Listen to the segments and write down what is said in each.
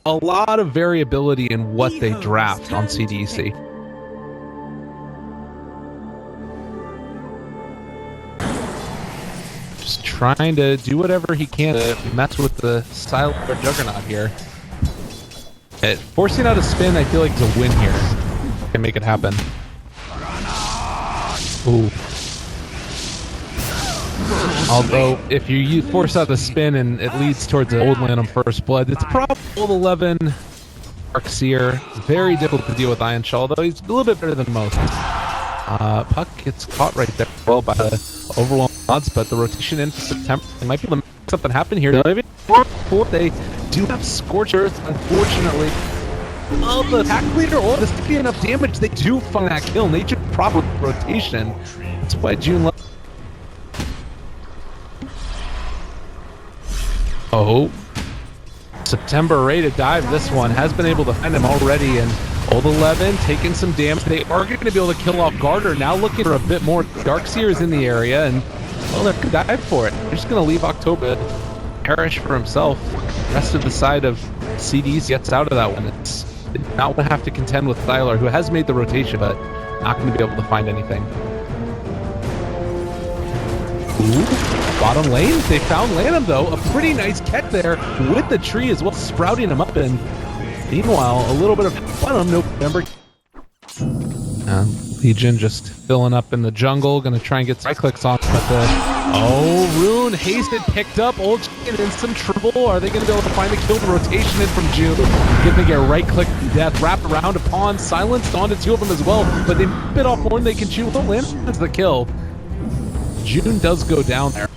a lot of variability in what they draft on CDEC. Just trying to do whatever he can to mess with the silent juggernaut here. Forcing out a spin, I feel like, is a win here. Can make it happen. Ooh. Although, if you force out the spin and it leads towards the old Lanm first blood, it's probably old 11 Dark Seer. Very difficult to deal with Iron Shaw, although he's a little bit better than most. Puck gets caught right there well by the overwhelming odds, but the rotation in September, they might be able to make something happen here. They do have Scorchers, unfortunately. Well, the pack leader, this could be enough damage. They do find that kill, and they should proper rotation. That's why June left. Oh, September ready to dive this one. Has been able to find him already, and old 11 taking some damage. They are going to be able to kill off Garder. Now looking for a bit more Darkseers in the area, and well, they're going to dive for it. They're just going to leave October perish for himself. The rest of the side of CDs gets out of that one. It's not going to have to contend with Thylar, who has made the rotation, but not going to be able to find anything. Ooh, bottom lane, they found Lanm though. A pretty nice catch there with the tree as well, sprouting him up. And meanwhile, a little bit of fun. November. Legion just filling up in the jungle, gonna try and get some right clicks on, but Rune hasted, picked up oldchicken in some trouble. Are they gonna be able to find the kill? The rotation in from June, giving a right click to death, wrapped around upon, silenced onto two of them as well, but they bit off more than they can chew. Lanm has the kill. June does go down there.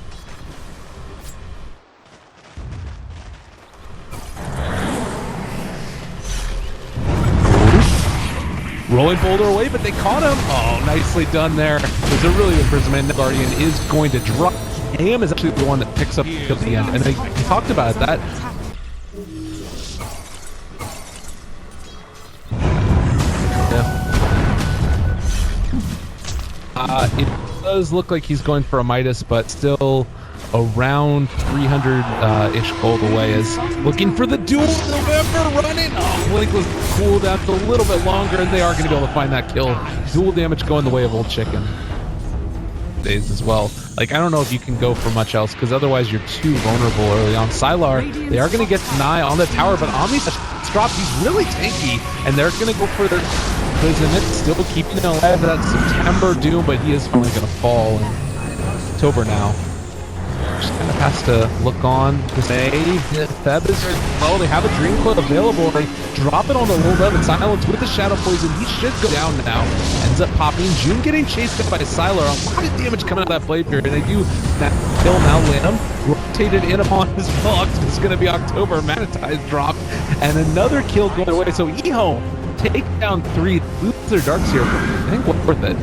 Rolling boulder away, but they caught him. Oh, nicely done there. There's a really good imprisonment. Guardian is going to drop. Am is actually the one that picks up at the end, and they talked about that. It does look like he's going for a Midas, but still around 300-ish gold away. Is looking for the duel. November running. Oh, Blink was cooled down a little bit longer, and they are going to be able to find that kill. Dual damage going the way of oldchicken. Days as well. Like, I don't know if you can go for much else, because otherwise you're too vulnerable early on. Sylar, they are going to get Nigh on the tower, but Omni's dropped. He's really tanky, and they're going to go for their imprisonment, still keeping it alive. That September doom, but he is finally going to fall in October now. Just kind of has to look on to say Feb is well. They have a Dream Coil available. They drop it on the low level silence with the Shadow Poison. He should go down now. Ends up popping. June getting chased up by Sylar. A lot of damage coming out of that blade period. And they do that kill now. Lanm rotated in upon his box. It's going to be October. Manitize drop. And another kill going away. So EHOME take down 3. Lose their Darks here. I think worth it.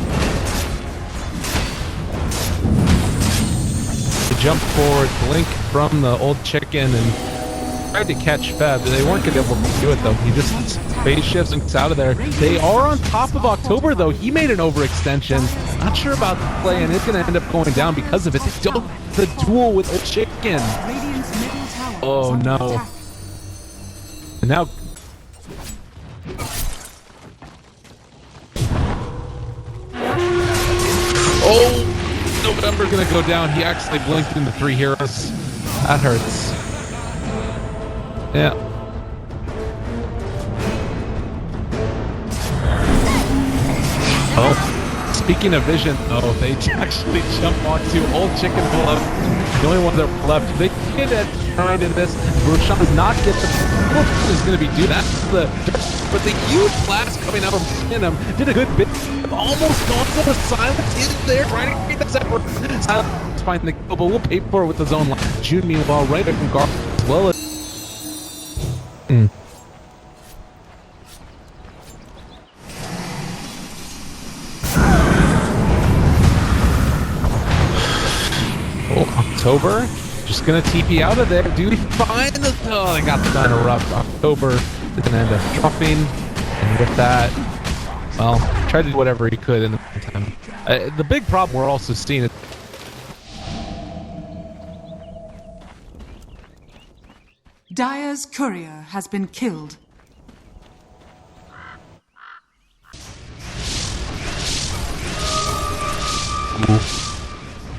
Jump forward, blink from the oldchicken, and tried to catch Feb. They weren't going to be able to do it though. He just phase shifts and gets out of there. They are on top of October though. He made an overextension. Not sure about the play, and it's going to end up going down because of it. They don't the duel with oldchicken. Oh no. And now November's gonna go down. He actually blinked into 3 heroes. That hurts. Yeah. Oh, speaking of vision, they actually jump onto oldchicken below. The only one that were left. They get it right in this. Roshan does not get the. Is going to be due. That's the. But the huge blast coming out from him did a good bit. Almost gone for the silence in there, trying to get that separate. Silence find the kill, but we'll pay for it with his own line. June, meanwhile, right up from Garder as well as. October, just gonna TP out of there. Do we find the? Oh, they got the kind of rough. October is gonna end up dropping, and with that, well, tried to do whatever he could in the meantime. The big problem we're also seeing is. Dire's courier has been killed.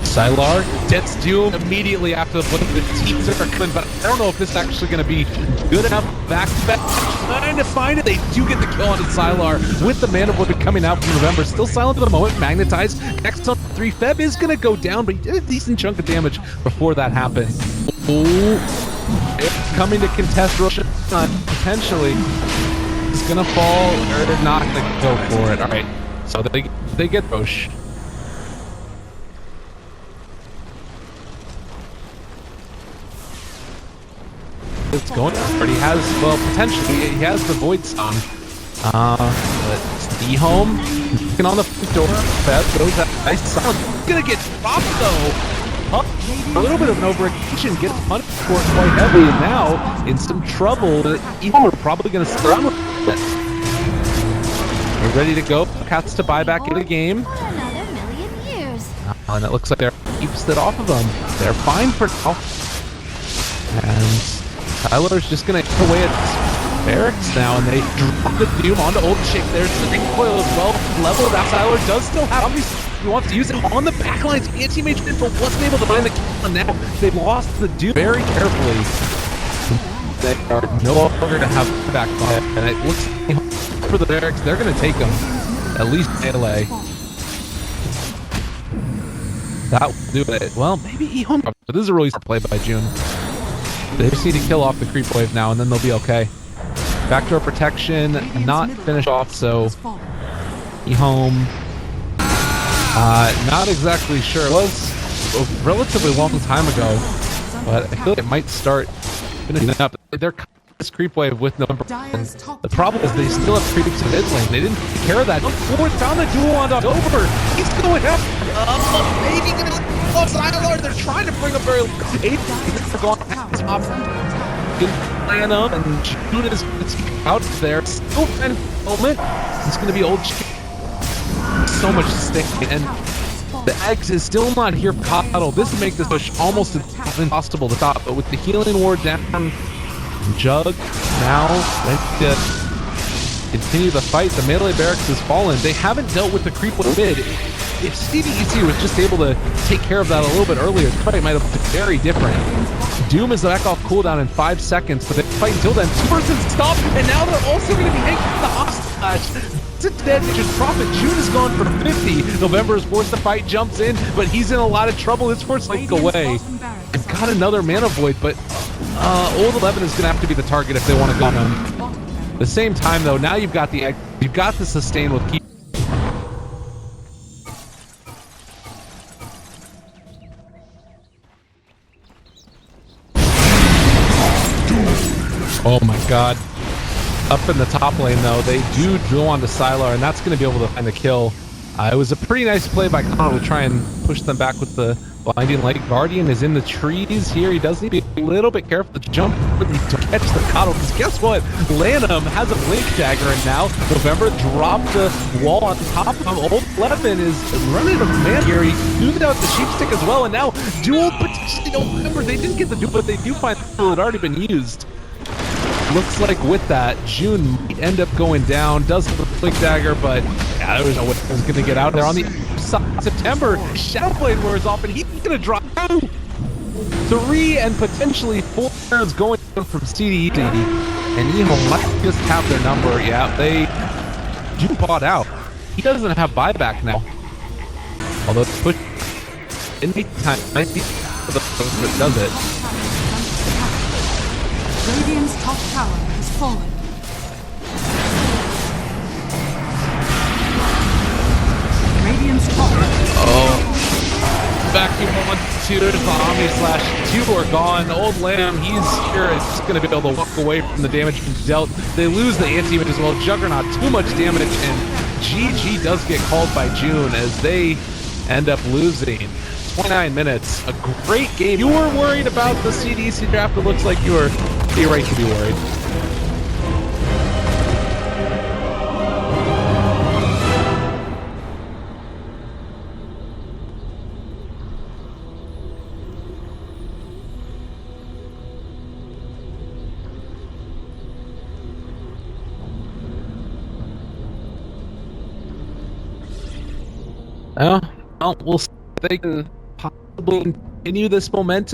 Sylar gets Doom immediately after the teams are coming, but I don't know if this is actually going to be good enough. Back to back, trying to find it. They do get the kill on Sylar with the Mana Void coming out from November. Still silent at the moment. Magnetized. Next on 3, Feb is going to go down, but he did a decent chunk of damage before that happened. Oh, it's coming to contest Roshan. Potentially, he's going to fall or not going to go for it. All right, so they get Rosh. It's going for it. He has, well, potentially, he has the Void Stone. But EHOME, looking on the front door. Feb goes that nice sound. Gonna get dropped though. A little bit of an overreaction, gets punished for it quite heavily, and now in some trouble. EHOME are probably gonna stay on with it. They're ready to go. Has to buy back in the game. Another million years. And it looks like they're keeps it off of them. They're fine for now. And Tyler's just gonna hit away at barracks now, and they drop the Doom onto oldchicken. There's the recoil as well. Level that Tyler does still have. Obviously, he wants to use it on the backlines. Anti-Mage but wasn't able to find the kill, and now they've lost the Doom very carefully. They are no longer gonna have back on it, and it looks like for the barracks, they're gonna take them. At least melee. That will do it. Well, maybe EHOME. But this is a really smart play by June. They just need to kill off the creep wave now, and then they'll be okay. Backdoor protection, not finished off, so EHOME. Not exactly sure. It was a relatively long time ago, but I feel like it might start finishing up. They're this creep wave with no number. The problem is they still have creeps in mid lane. They didn't take care of that. Forward found the duel on October. He's going up. Maybe gonna Sylar. They're trying to bring up very 8. They're going top. Lanm and June is out there. Still in moment. It's going to be oldchicken. So much stick, and the Eggs is still not here for Coddle. This would make this push almost impossible to stop. But with the healing ward down, Jug now ready to continue the fight. The melee barracks has fallen. They haven't dealt with the creep with mid. If CDEC was just able to take care of that a little bit earlier, the fight might have been very different. Doom is back off cooldown in 5 seconds, but they fight until then. 2 persons stop, and now they're also going to be hanging the hostage. It's a dead just profit. June is gone for 50. November is forced to fight, jumps in, but he's in a lot of trouble. His first link away. They've got another mana void, but Old 11 is going to have to be the target if they want to go on him. At the same time, though, now you've got the sustain with keep. Oh my god. Up in the top lane, though, they do drill onto Sylar, and that's going to be able to find the kill. It was a pretty nice play by Connor to try and push them back with the blinding light. Guardian is in the trees here. He does need to be a little bit careful to jump to catch the Coddle, because guess what? Lanm has a Blink Dagger, and now November dropped the wall on top of him. Old 11 is running a man here. He threw out the sheep stick as well, and now dual potentially November. They didn't get the duel, but they do find the duel had already been used. Looks like with that, June might end up going down. Does have a Blink Dagger, but yeah, there was no way he was going to get out there. On the side, September, Shadowblade wears off, and he's going to drop 3 and potentially 4 turns going down from CDEC. And EHOME might just have their number. Yeah, they do bought out. He doesn't have buyback now. Although push in the time might be the that does it. Radiant's top tower has fallen. Radiant's top. Vacuum 1, 2 to the Omni/2 are gone. Old Lanm, he's here. It's going to be able to walk away from the damage being dealt. They lose the Anti-Mage as well. Juggernaut, too much damage, and GG does get called by June as they end up losing. 29 minutes. A great game. You were worried about the CDEC draft. It looks like you're right to be worried. Well, we'll see if they can possibly continue this momentum.